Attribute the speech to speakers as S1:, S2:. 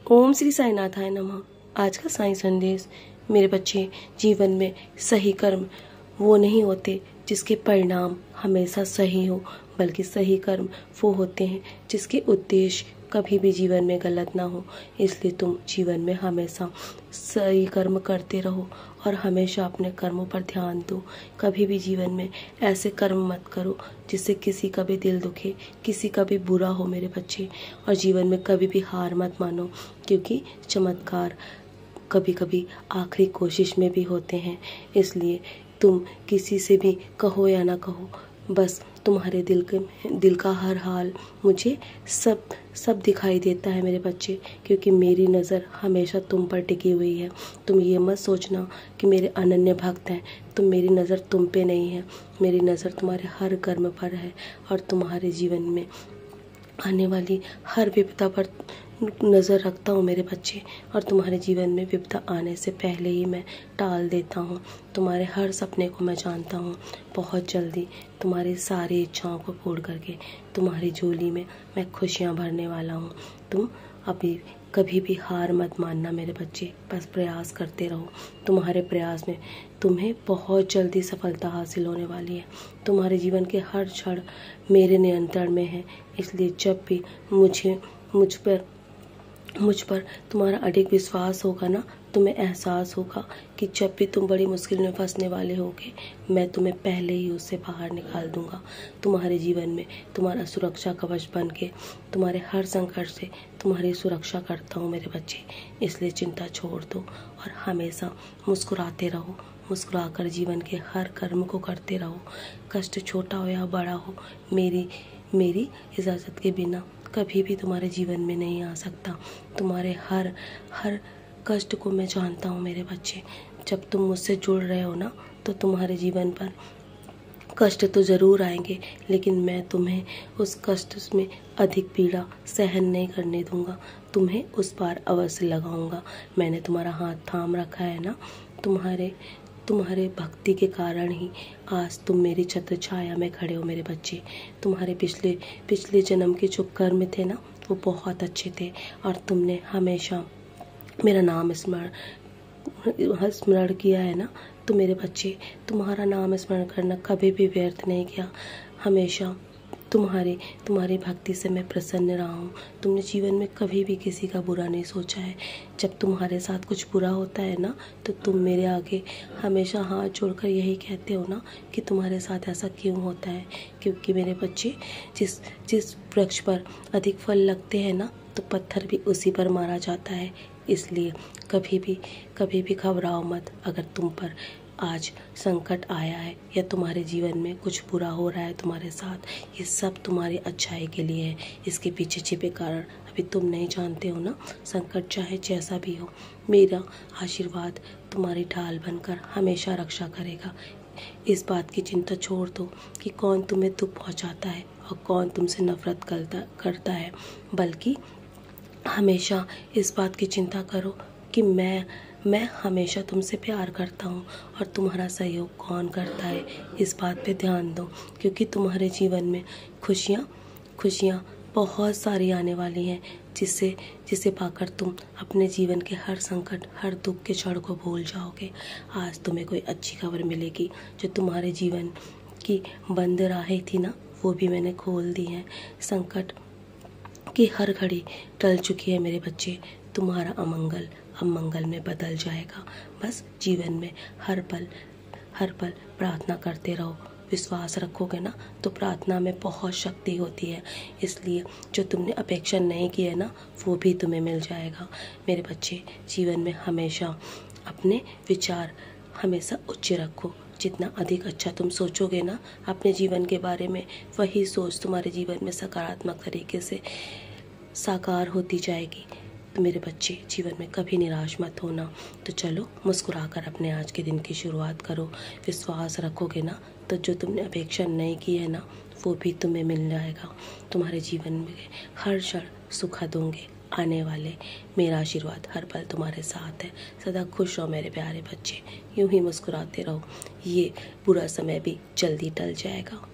S1: ओम श्री साईनाथाय नमः। आज का साईं संदेश। मेरे बच्चे, जीवन में सही कर्म वो नहीं होते जिसके परिणाम हमेशा सही हो, बल्कि सही कर्म वो होते हैं जिसके उद्देश्य कभी भी जीवन में गलत ना हो। इसलिए तुम जीवन में हमेशा सही कर्म करते रहो और हमेशा अपने कर्मों पर ध्यान दो। कभी भी जीवन में ऐसे कर्म मत करो जिससे किसी का भी दिल दुखे, किसी का भी बुरा हो मेरे बच्चे। और जीवन में कभी भी हार मत मानो, क्योंकि चमत्कार कभी कभी आखिरी कोशिश में भी होते हैं। इसलिए तुम किसी से भी कहो या ना कहो, बस तुम्हारे दिल का हर हाल मुझे सब दिखाई देता है मेरे बच्चे, क्योंकि मेरी नज़र हमेशा तुम पर टिकी हुई है। तुम ये मत सोचना कि मेरे अनन्य भक्त हैं, तो मेरी नज़र तुम पे नहीं है। मेरी नज़र तुम्हारे हर कर्म पर है और तुम्हारे जीवन में आने वाली हर विपदा पर नज़र रखता हूँ मेरे बच्चे। और तुम्हारे जीवन में विपदा आने से पहले ही मैं टाल देता हूँ। तुम्हारे हर सपने को मैं जानता हूँ। बहुत जल्दी तुम्हारी सारी इच्छाओं को पूर्ण करके तुम्हारी झोली में मैं खुशियाँ भरने वाला हूँ। तुम अभी कभी भी हार मत मानना मेरे बच्चे, बस प्रयास करते रहो। तुम्हारे प्रयास में तुम्हें बहुत जल्दी सफलता हासिल होने वाली है। तुम्हारे जीवन के हर क्षण मेरे नियंत्रण में है। इसलिए जब भी मुझ पर तुम्हारा अडिग विश्वास होगा ना, तुम्हें एहसास होगा कि जब भी तुम बड़ी मुश्किल में फंसने वाले होगे, मैं तुम्हें पहले ही उससे बाहर निकाल दूंगा। तुम्हारे जीवन में तुम्हारा सुरक्षा कवच बन के तुम्हारे हर संकट से तुम्हारी सुरक्षा करता हूँ मेरे बच्चे। इसलिए चिंता छोड़ दो और हमेशा मुस्कुराते रहो। मुस्कुराकर जीवन के हर कर्म को करते रहो। कष्ट छोटा हो या बड़ा हो, मेरी इजाज़त के बिना कभी भी तुम्हारे जीवन में नहीं आ सकता। तुम्हारे हर कष्ट को मैं जानता हूँ मेरे बच्चे। जब तुम मुझसे जुड़ रहे हो ना, तो तुम्हारे जीवन पर कष्ट तो ज़रूर आएंगे, लेकिन मैं तुम्हें उस कष्ट में अधिक पीड़ा सहन नहीं करने दूंगा। तुम्हें उस पार अवश्य लगाऊंगा। मैंने तुम्हारा हाथ थाम रखा है ना। तुम्हारे भक्ति के कारण ही आज तुम मेरी छत्र छाया में खड़े हो मेरे बच्चे। तुम्हारे पिछले जन्म के जो कर्म थे ना, वो बहुत अच्छे थे और तुमने हमेशा मेरा नाम स्मरण किया है ना। तो मेरे बच्चे, तुम्हारा नाम स्मरण करना कभी भी व्यर्थ नहीं किया। हमेशा तुम्हारी भक्ति से मैं प्रसन्न रहा हूँ। तुमने जीवन में कभी भी किसी का बुरा नहीं सोचा है। जब तुम्हारे साथ कुछ बुरा होता है ना, तो तुम मेरे आगे हमेशा हाथ जोड़कर यही कहते हो ना कि तुम्हारे साथ ऐसा क्यों होता है। क्योंकि मेरे बच्चे, जिस वृक्ष पर अधिक फल लगते हैं ना, तो पत्थर भी उसी पर मारा जाता है। इसलिए कभी भी घबराओ मत। अगर तुम पर आज संकट आया है या तुम्हारे जीवन में कुछ बुरा हो रहा है तुम्हारे साथ, ये सब तुम्हारी अच्छाई के लिए है। इसके पीछे छिपे कारण अभी तुम नहीं जानते हो ना। संकट चाहे जैसा भी हो, मेरा आशीर्वाद तुम्हारी ढाल बनकर हमेशा रक्षा करेगा। इस बात की चिंता छोड़ दो कि कौन तुम्हें दुख पहुंचाता है और कौन तुमसे नफरत करता है, बल्कि हमेशा इस बात की चिंता करो कि मैं हमेशा तुमसे प्यार करता हूँ और तुम्हारा सहयोग कौन करता है, इस बात पे ध्यान दो। क्योंकि तुम्हारे जीवन में खुशियाँ बहुत सारी आने वाली हैं, जिसे पाकर तुम अपने जीवन के हर संकट, हर दुख के क्षण को भूल जाओगे। आज तुम्हें कोई अच्छी खबर मिलेगी। जो तुम्हारे जीवन की बंद राहें थी ना, वो भी मैंने खोल दी हैं। संकट की हर घड़ी टल चुकी है मेरे बच्चे। तुम्हारा अमंगल अब मंगल में बदल जाएगा। बस जीवन में हर पल प्रार्थना करते रहो। विश्वास रखोगे ना, तो प्रार्थना में बहुत शक्ति होती है। इसलिए जो तुमने अपेक्षा नहीं की है ना, वो भी तुम्हें मिल जाएगा मेरे बच्चे। जीवन में हमेशा अपने विचार हमेशा उच्च रखो। जितना अधिक अच्छा तुम सोचोगे ना अपने जीवन के बारे में, वही सोच तुम्हारे जीवन में सकारात्मक तरीके से साकार होती जाएगी। तो मेरे बच्चे, जीवन में कभी निराश मत होना। तो चलो, मुस्कुराकर अपने आज के दिन की शुरुआत करो। विश्वास रखोगे ना, तो जो तुमने अपेक्षा नहीं की है ना, वो भी तुम्हें मिल जाएगा। तुम्हारे जीवन में हर क्षण सुखद होंगे आने वाले। मेरा आशीर्वाद हर पल तुम्हारे साथ है। सदा खुश रहो मेरे प्यारे बच्चे। यूं ही मुस्कुराते रहो। ये बुरा समय भी जल्दी टल जाएगा।